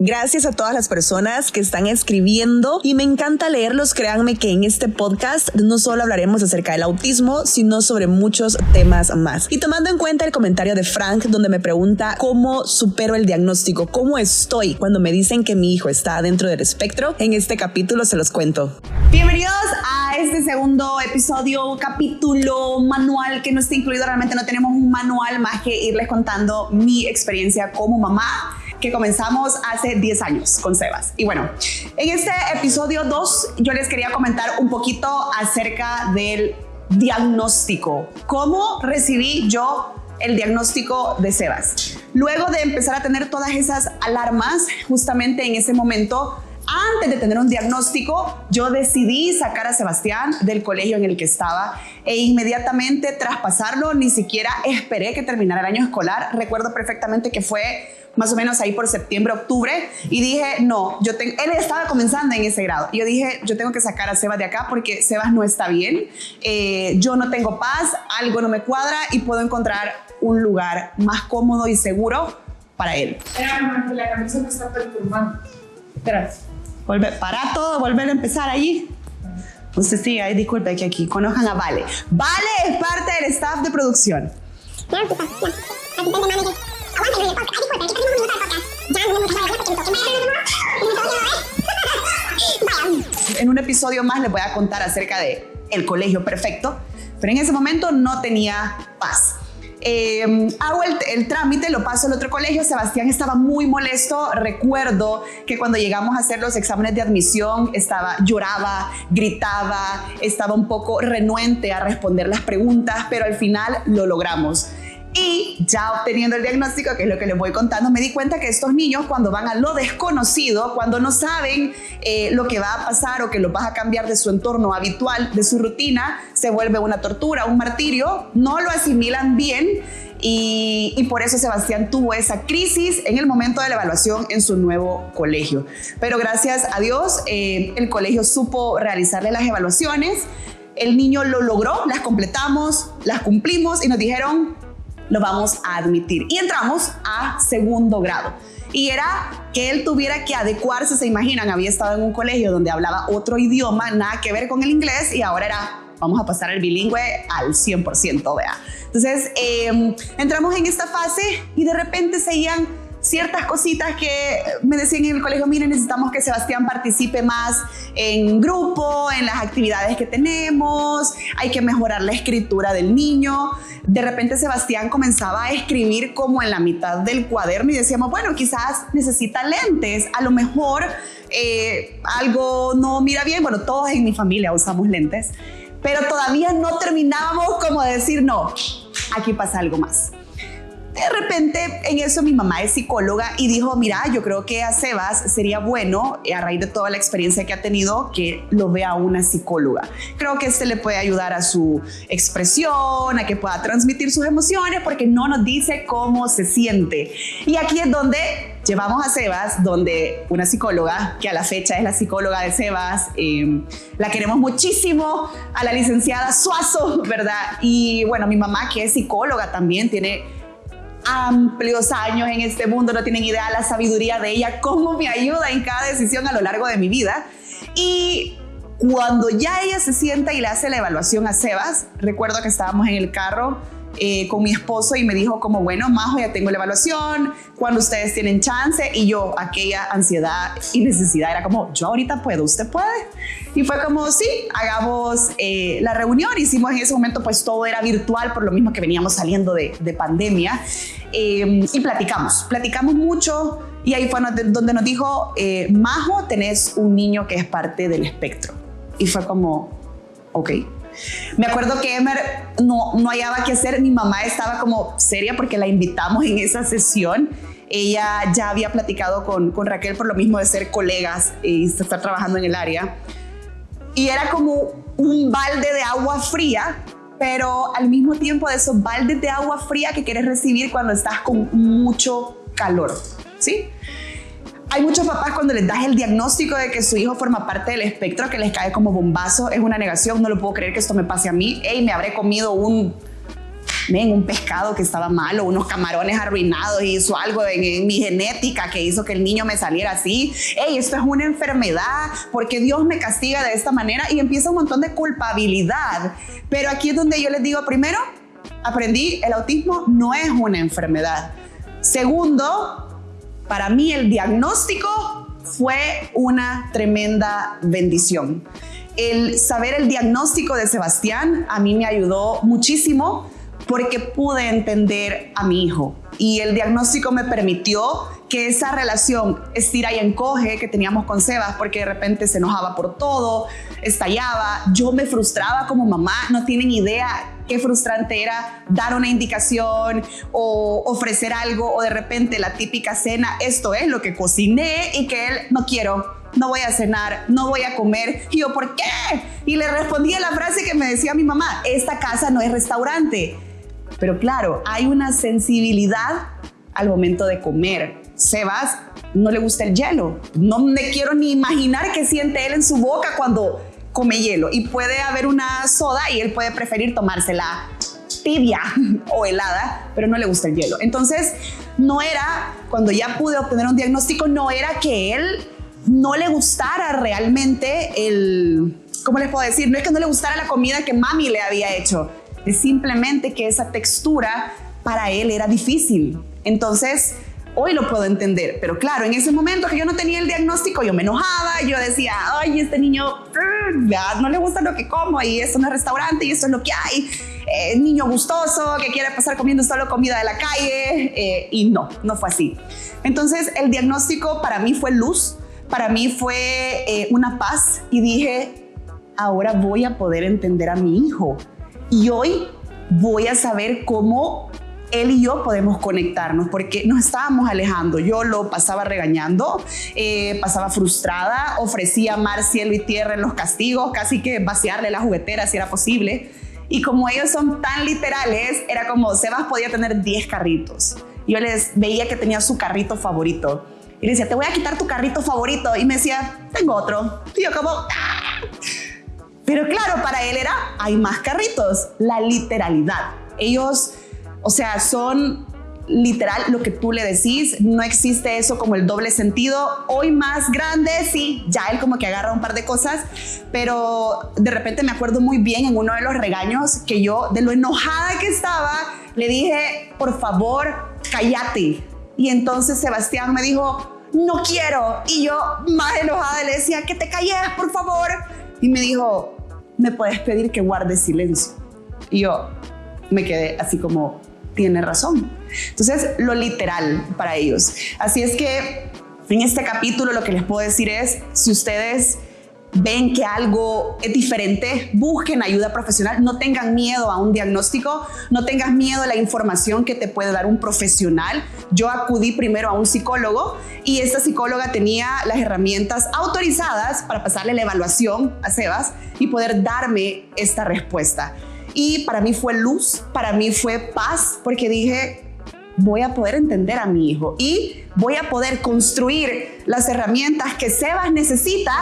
Gracias a todas las personas que están escribiendo y me encanta leerlos. Créanme que en este podcast no solo hablaremos acerca del autismo, sino sobre muchos temas más. Y tomando en cuenta el comentario de Frank, donde me pregunta cómo supero el diagnóstico, cómo estoy cuando me dicen que mi hijo está dentro del espectro, en este capítulo se los cuento. Bienvenidos a este segundo episodio, capítulo manual que no está incluido. Realmente no tenemos un manual más que irles contando mi experiencia como mamá, que comenzamos hace 10 años con Sebas. Y bueno, en este episodio 2 yo les quería comentar un poquito acerca del diagnóstico. ¿Cómo recibí yo el diagnóstico de Sebas? Luego de empezar a tener todas esas alarmas, justamente en ese momento, antes de tener un diagnóstico, yo decidí sacar a Sebastián del colegio en el que estaba e inmediatamente traspasarlo. Ni siquiera esperé que terminara el año escolar. Recuerdo perfectamente que fue más o menos ahí por septiembre, octubre, y dije, no, él estaba comenzando en ese grado. Yo dije, yo tengo que sacar a Sebas de acá porque Sebas no está bien, yo no tengo paz, algo no me cuadra y puedo encontrar un lugar más cómodo y seguro para él. La camisa me está perturbando. Espera, para todo, volver a empezar allí. Usted siga, disculpe que aquí conozcan a Vale. Vale es parte del staff de producción. En un episodio más les voy a contar acerca de el colegio perfecto, pero en ese momento no tenía paz. Hago el trámite, lo paso al otro colegio. Sebastián estaba muy molesto. Recuerdo que cuando llegamos a hacer los exámenes de admisión lloraba, gritaba, estaba un poco renuente a responder las preguntas, pero al final lo logramos. Y ya obteniendo el diagnóstico, que es lo que les voy contando, me di cuenta que estos niños, cuando van a lo desconocido, cuando no saben lo que va a pasar o que los vas a cambiar de su entorno habitual, de su rutina, se vuelve una tortura, un martirio, no lo asimilan bien. Y por eso Sebastián tuvo esa crisis en el momento de la evaluación en su nuevo colegio. Pero gracias a Dios, el colegio supo realizarle las evaluaciones. El niño lo logró, las completamos, las cumplimos y nos dijeron, lo vamos a admitir. Y entramos a segundo grado. Y era que él tuviera que adecuarse. Se imaginan, había estado en un colegio donde hablaba otro idioma, nada que ver con el inglés, y ahora era, vamos a pasar el bilingüe al 100%, vea. Entonces, entramos en esta fase y de repente seguían ciertas cositas que me decían en el colegio, miren, necesitamos que Sebastián participe más en grupo, en las actividades que tenemos, hay que mejorar la escritura del niño. De repente Sebastián comenzaba a escribir como en la mitad del cuaderno y decíamos, bueno, quizás necesita lentes, a lo mejor algo no mira bien. Bueno, todos en mi familia usamos lentes, pero todavía no terminábamos como de decir, no, aquí pasa algo más. De repente, en eso mi mamá es psicóloga y dijo, mira, yo creo que a Sebas sería bueno, a raíz de toda la experiencia que ha tenido, que lo vea una psicóloga. Creo que este le puede ayudar a su expresión, a que pueda transmitir sus emociones, porque no nos dice cómo se siente. Y aquí es donde llevamos a Sebas, donde una psicóloga, que a la fecha es la psicóloga de Sebas, la queremos muchísimo, a la licenciada Suazo, ¿verdad? Y bueno, mi mamá, que es psicóloga también, tiene amplios años en este mundo, no tienen idea la sabiduría de ella, cómo me ayuda en cada decisión a lo largo de mi vida. Y cuando ya ella se sienta y le hace la evaluación a Sebas, recuerdo que estábamos en el carro con mi esposo y me dijo como, bueno, Majo, ya tengo la evaluación, cuando ustedes tienen chance. Y yo, aquella ansiedad y necesidad era como, yo ahorita puedo, ¿usted puede? Y fue como, sí, hagamos la reunión. Hicimos en ese momento, pues todo era virtual por lo mismo que veníamos saliendo de pandemia. Y platicamos mucho, y ahí fue donde nos dijo, Majo, tenés un niño que es parte del espectro. Y fue como, ok. Me acuerdo que Emer no hallaba qué hacer. Mi mamá estaba como seria porque la invitamos en esa sesión. Ella ya había platicado con Raquel por lo mismo de ser colegas y estar trabajando en el área. Y era como un balde de agua fría, pero al mismo tiempo de esos baldes de agua fría que quieres recibir cuando estás con mucho calor, ¿sí? Hay muchos papás cuando les das el diagnóstico de que su hijo forma parte del espectro, que les cae como bombazo, es una negación, no lo puedo creer que esto me pase a mí. Ey, me habré comido un un pescado que estaba malo, unos camarones arruinados, y hizo algo en mi genética que hizo que el niño me saliera así. Esto es una enfermedad, porque Dios me castiga de esta manera, y empieza un montón de culpabilidad. Pero aquí es donde yo les digo, primero, aprendí, el autismo no es una enfermedad. Segundo, para mí el diagnóstico fue una tremenda bendición. El saber el diagnóstico de Sebastián a mí me ayudó muchísimo, porque pude entender a mi hijo, y el diagnóstico me permitió que esa relación estira y encoge que teníamos con Sebas, porque de repente se enojaba por todo, estallaba, yo me frustraba como mamá. No tienen idea qué frustrante era dar una indicación o ofrecer algo, o de repente la típica cena, esto es lo que cociné, y que él, no quiero, no voy a cenar, no voy a comer. Y yo, ¿por qué? Y le respondía la frase que me decía mi mamá: esta casa no es restaurante. Pero claro, hay una sensibilidad al momento de comer. Sebas no le gusta el hielo. No me quiero ni imaginar qué siente él en su boca cuando come hielo. Y puede haber una soda y él puede preferir tomársela tibia o helada, pero no le gusta el hielo. Entonces, no era, cuando ya pude obtener un diagnóstico, no era que él no le gustara realmente ¿cómo les puedo decir? No es que no le gustara la comida que mami le había hecho. Es simplemente que esa textura para él era difícil. Entonces, hoy lo puedo entender. Pero claro, en ese momento que yo no tenía el diagnóstico, yo me enojaba. Yo decía, ay, este niño no le gusta lo que como, y esto no es restaurante, y esto es lo que hay. Niño gustoso que quiere pasar comiendo solo comida de la calle. Y no fue así. Entonces, el diagnóstico para mí fue luz. Para mí fue una paz. Y dije, ahora voy a poder entender a mi hijo. Y hoy voy a saber cómo él y yo podemos conectarnos, porque nos estábamos alejando. Yo lo pasaba regañando, pasaba frustrada, ofrecía mar, cielo y tierra en los castigos, casi que vaciarle la juguetera si era posible. Y como ellos son tan literales, era como Sebas podía tener 10 carritos. Yo les veía que tenía su carrito favorito. Y le decía, te voy a quitar tu carrito favorito. Y me decía, tengo otro. Y yo como, ¡ah! Pero claro, para él era, hay más carritos. La literalidad. Ellos, o sea, son literal lo que tú le decís. No existe eso como el doble sentido. Hoy más grande, sí, ya él como que agarra un par de cosas. Pero de repente me acuerdo muy bien en uno de los regaños que yo, de lo enojada que estaba, le dije, por favor, cállate. Y entonces Sebastián me dijo, no quiero. Y yo, más enojada, le decía, que te calles, por favor. Y me dijo, ¿me puedes pedir que guardes silencio? Y yo me quedé así como, tiene razón. Entonces, lo literal para ellos. Así es que en este capítulo lo que les puedo decir es, si ustedes ven que algo es diferente, busquen ayuda profesional. No tengan miedo a un diagnóstico, no tengas miedo a la información que te puede dar un profesional. Yo acudí primero a un psicólogo, y esta psicóloga tenía las herramientas autorizadas para pasarle la evaluación a Sebas y poder darme esta respuesta. Y para mí fue luz, para mí fue paz, porque dije, voy a poder entender a mi hijo y voy a poder construir las herramientas que Sebas necesita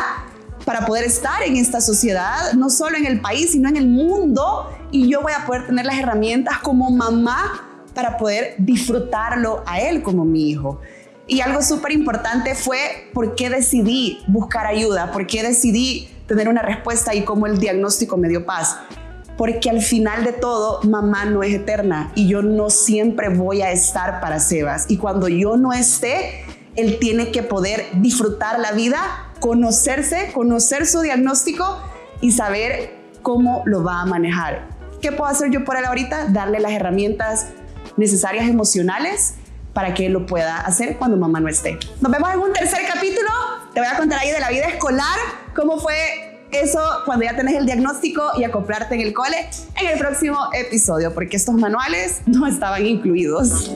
para poder estar en esta sociedad, no solo en el país, sino en el mundo. Y yo voy a poder tener las herramientas como mamá para poder disfrutarlo a él como mi hijo. Y algo súper importante fue por qué decidí buscar ayuda, por qué decidí tener una respuesta y cómo el diagnóstico me dio paz. Porque al final de todo, mamá no es eterna y yo no siempre voy a estar para Sebas. Y cuando yo no esté, él tiene que poder disfrutar la vida, conocerse, conocer su diagnóstico y saber cómo lo va a manejar. ¿Qué puedo hacer yo por él ahorita? Darle las herramientas necesarias emocionales para que él lo pueda hacer cuando mamá no esté. Nos vemos en un tercer capítulo. Te voy a contar ahí de la vida escolar, cómo fue eso cuando ya tenés el diagnóstico y acoplarte en el cole en el próximo episodio, porque estos manuales no estaban incluidos.